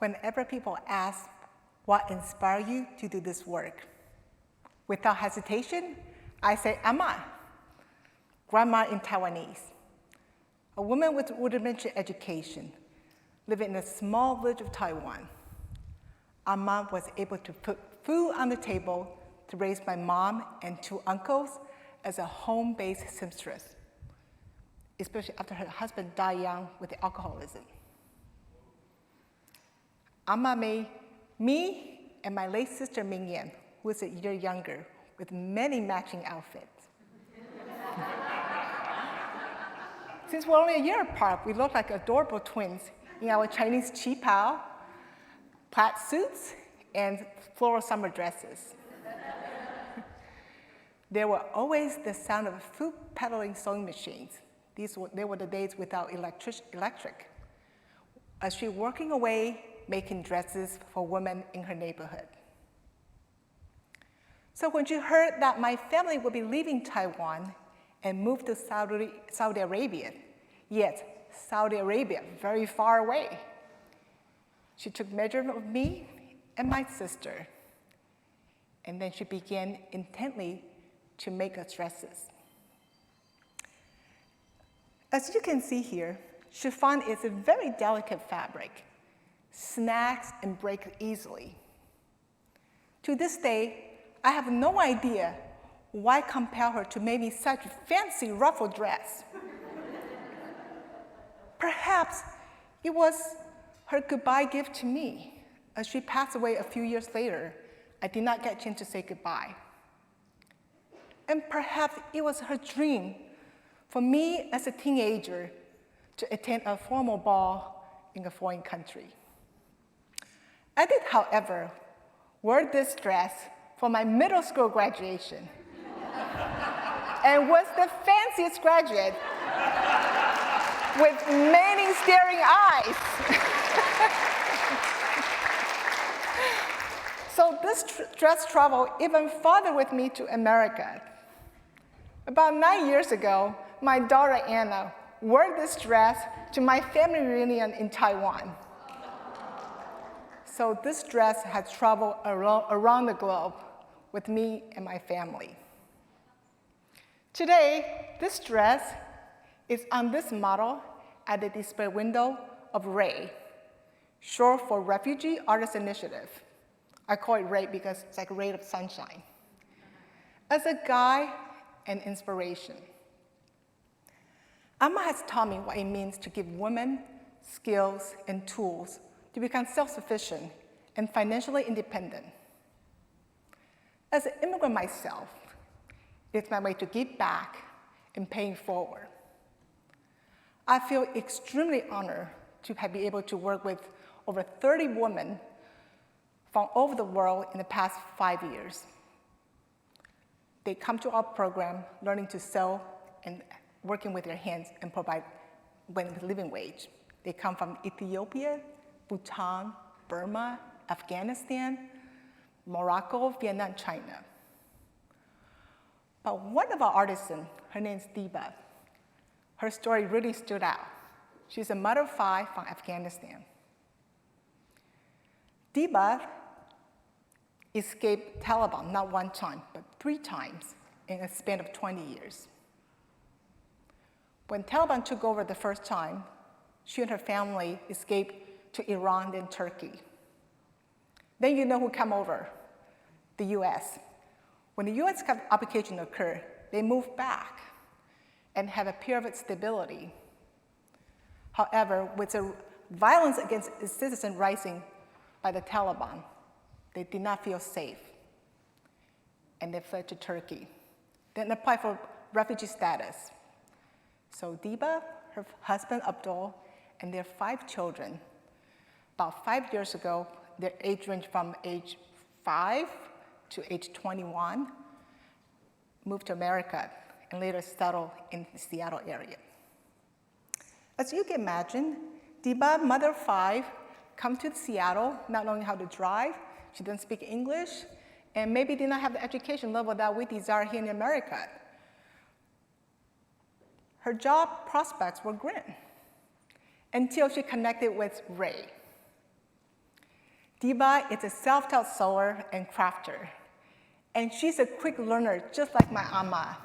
Whenever people ask what inspired you to do this work, without hesitation, I say Amma, grandma in Taiwanese, a woman with rudimentary education, living in a small village of Taiwan. Amma was able to put food on the table to raise my mom and 2 uncles as a home-based seamstress, especially after her husband died young with alcoholism. Amma made me and my late sister Ming Ming, who is a year younger, with many matching outfits. Since we're only a year apart, we look like adorable twins in our Chinese qipao, plaid suits, and floral summer dresses. There were always the sound of food peddling sewing machines. They were the days without electric. As she working away, making dresses for women in her neighborhood. So when she heard that my family would be leaving Taiwan and move to Saudi Arabia, yet Saudi Arabia, very far away, she took measurement of me and my sister, and then she began intently to make us dresses. As you can see here, chiffon is a very delicate fabric, snags and breaks easily. To this day, I have no idea why compel her to make me such a fancy ruffled dress. Perhaps it was her goodbye gift to me. As she passed away a few years later, I did not get a chance to say goodbye. And perhaps it was her dream for me as a teenager to attend a formal ball in a foreign country. I did, however, wear this dress for my middle school graduation and was the fanciest graduate with many staring eyes. So this dress traveled even farther with me to America. About 9 years ago, my daughter Anna wore this dress to my family reunion in Taiwan. So this dress has traveled around the globe with me and my family. Today, this dress is on this model at the display window of RAI, short for Refugee Artisan Initiative. I call it RAI because it's like a ray of sunshine. As a guide and inspiration, Amma has taught me what it means to give women skills and tools to become self-sufficient and financially independent. As an immigrant myself, it's my way to give back and paying forward. I feel extremely honored to have been able to work with over 30 women from all over the world in the past 5 years. They come to our program learning to sew and working with their hands and provide with living wage. They come from Ethiopia, Bhutan, Burma, Afghanistan, Morocco, Vietnam, China. But one of our artisans, her name's Diba, her story really stood out. She's a mother of 5 from Afghanistan. Diba escaped Taliban not 1 time, but 3 times in a span of 20 years. When Taliban took over the first time, she and her family escaped to Iran and Turkey. Then you know who came over? The US. When the US occupation occurred, they moved back and had a period of stability. However, with the violence against its citizens rising by the Taliban, they did not feel safe, and they fled to Turkey, then applied for refugee status. So Diba, her husband Abdul, and their 5 children, about 5 years ago, their age ranged from age 5 to age 21, moved to America and later settled in the Seattle area. As you can imagine, Diba, mother of 5, come to Seattle not knowing how to drive. She didn't speak English, and maybe did not have the education level that we desire here in America. Her job prospects were grim until she connected with RAI. Diba is a self-taught sewer and crafter, and she's a quick learner, just like my ama.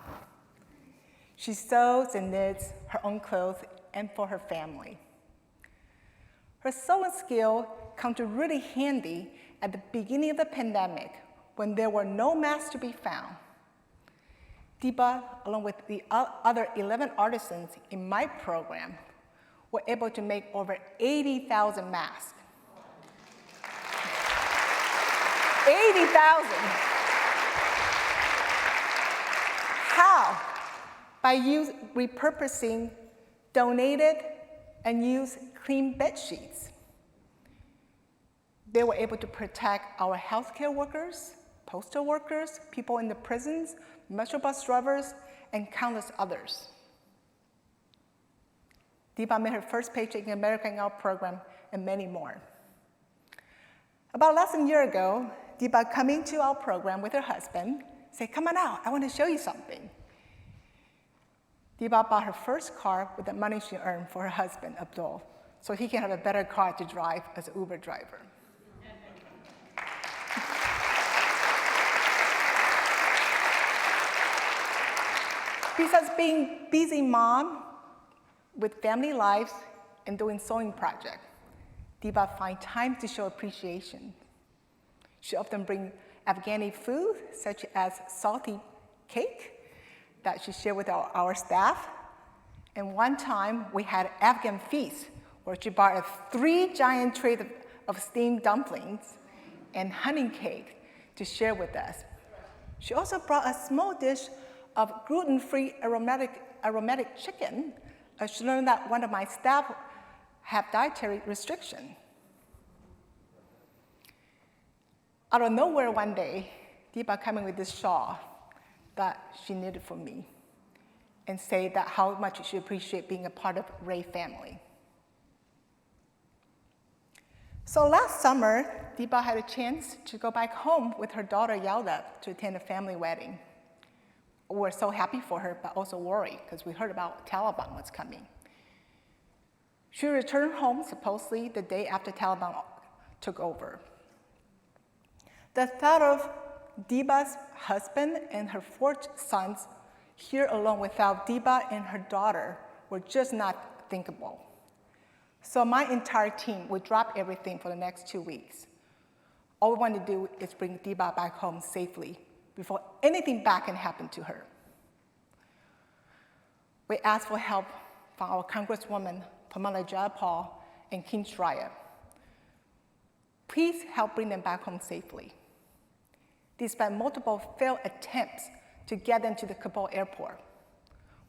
She sews and knits her own clothes and for her family. Her sewing skill come to really handy at the beginning of the pandemic when there were no masks to be found. Diba, along with the other 11 artisans in my program, were able to make over 80,000 masks. 80,000. How? By repurposing donated and used clean bed sheets. They were able to protect our healthcare workers, postal workers, people in the prisons, metro bus drivers, and countless others. Diba made her first paycheck in America in our program, and many more. About less than a year ago, Diba coming to our program with her husband, said, "Come on out, I want to show you something." Diba bought her first car with the money she earned for her husband, Abdul, so he can have a better car to drive as an Uber driver. Besides being busy mom with family lives and doing sewing projects, Diba finds time to show appreciation. She often brings Afghani food, such as salty cake, that she shared with our staff. And one time, we had Afghan feast, where she brought 3 giant trays of steamed dumplings and honey cake to share with us. She also brought a small dish of gluten-free aromatic chicken, as she learned that one of my staff have dietary restriction. Out of nowhere one day, Diba coming with this shawl that she knitted for me and say that how much she appreciates being a part of Ray family. So last summer, Diba had a chance to go back home with her daughter Yalda to attend a family wedding. We were so happy for her, but also worried because we heard about Taliban was coming. She returned home supposedly the day after Taliban took over. The thought of Diba's husband and her 4 sons here alone without Diba and her daughter were just not thinkable. So my entire team would drop everything for the next 2 weeks. All we wanted to do is bring Diba back home safely before anything bad can happen to her. We asked for help from our Congresswoman, Pamela Jayapal, and King Shraya. Please help bring them back home safely. Despite multiple failed attempts to get them to the Kabul airport,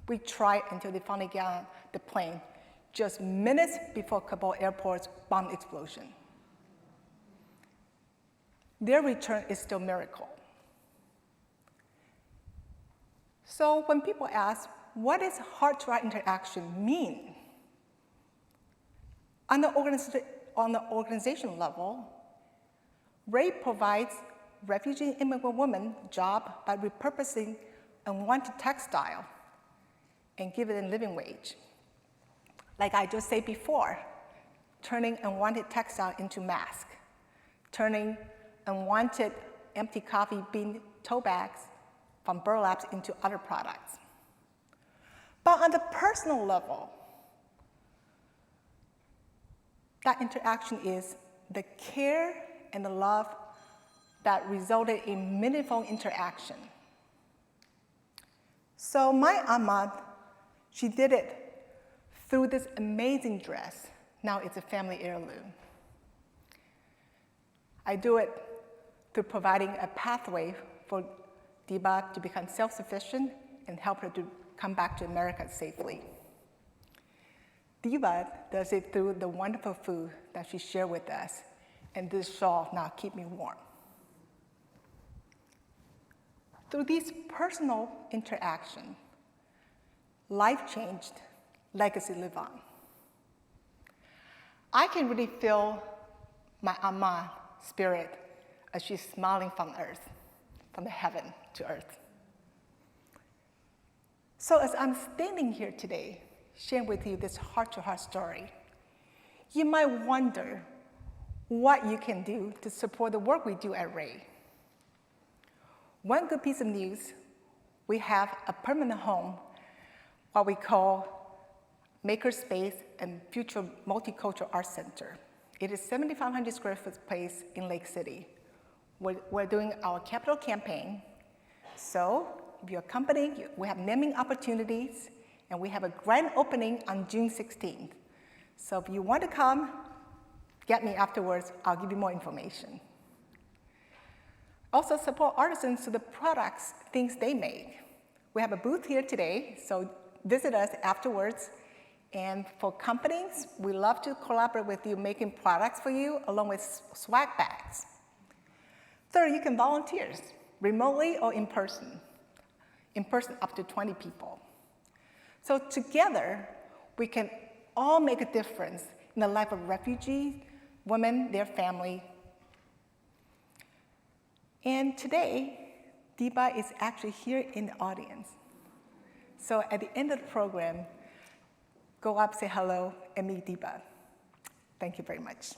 we tried until they finally got on the plane just minutes before Kabul airport's bomb explosion. Their return is still a miracle. So when people ask, what does heart-to-heart interaction mean? On the organization level, Ray provides refugee immigrant women job by repurposing unwanted textile and give it a living wage. Like I just said before, turning unwanted textile into mask, turning unwanted empty coffee bean tote bags from burlaps into other products. But on the personal level, that interaction is the care and the love that resulted in meaningful interaction. So my Ahmad, she did it through this amazing dress. Now it's a family heirloom. I do it through providing a pathway for Diba to become self-sufficient and help her to come back to America safely. Diba does it through the wonderful food that she shared with us, and this shawl now keep me warm. Through these personal interactions, life changed, legacy live on. I can really feel my Amma spirit as she's smiling from earth, from the heaven to earth. So as I'm standing here today, sharing with you this heart-to-heart story, you might wonder, what you can do to support the work we do at RAY. One good piece of news, we have a permanent home, what we call Makerspace and Future Multicultural Arts Center. It is 7,500 square foot space in Lake City. We're doing our capital campaign. So if you're a company, we have naming opportunities, and we have a grand opening on June 16th. So if you want to come, get me afterwards, I'll give you more information. Also support artisans to the products, things they make. We have a booth here today, so visit us afterwards. And for companies, we love to collaborate with you making products for you along with swag bags. Third, you can volunteer remotely or in person. In person, up to 20 people. So together, we can all make a difference in the life of refugees, women, their family. And today, Deepa is actually here in the audience. So at the end of the program, go up, say hello, and meet Deepa. Thank you very much.